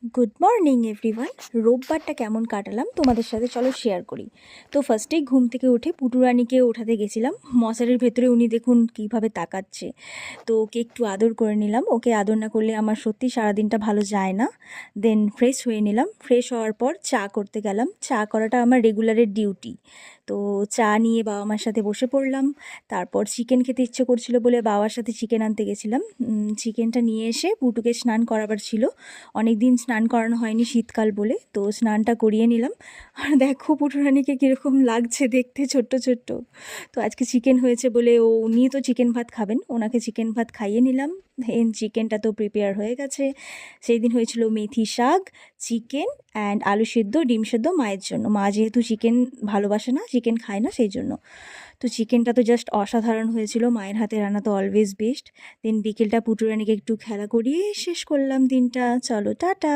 Good morning everyone. রোববারটা কেমন কাটালাম তোমাদের সাথে চলো শেয়ার করি। তো ফার্স্টেই ঘুম থেকে উঠে পুটুরানিকে ওঠাতে গেছিলাম। মশারির ভেতরে উনি দেখুন কীভাবে তাকাচ্ছে, তো ওকে একটু আদর করে নিলাম। ওকে আদর না করলে আমার সত্যি সারাদিনটা ভালো যায় না। দেন ফ্রেশ হয়ে নিলাম। ফ্রেশ হওয়ার পর চা করতে গেলাম। চা করাটা আমার রেগুলারের ডিউটি। তো চা নিয়ে বাবা মার সাথে বসে পড়লাম। তারপর চিকেন খেতে ইচ্ছে করছিল বলে বাবার সাথে চিকেন আনতে গেছিলাম। চিকেনটা নিয়ে এসে পুটুকে স্নান করাবার ছিল, অনেক দিন স্নান করানো হয়নি শীতকাল বলে, তো স্নানটা করিয়ে নিলাম। আর দেখো পুটুরানিকে কীরকম লাগছে দেখতে, ছোট্ট ছোট্ট। তো আজকে চিকেন হয়েছে বলে উনি তো চিকেন ভাত খাবেন, ওনাকে চিকেন ভাত খাইয়ে নিলাম। দেন চিকেনটা তো প্রিপেয়ার হয়ে গেছে। সেই দিন হয়েছিল মেথি শাক, চিকেন অ্যান্ড আলু সেদ্ধ, ডিম সেদ্ধ মায়ের জন্য। মা যেহেতু চিকেন ভালোবাসে না, চিকেন খায় না, সেই জন্য। তো চিকেনটা তো জাস্ট অসাধারণ হয়েছিল, মায়ের হাতে রান্না তো অলওয়েজ বেস্ট। দেন বিকেলটা পুটুরানিকে একটু খেলা করিয়ে শেষ করলাম দিনটা। চলো টাটা।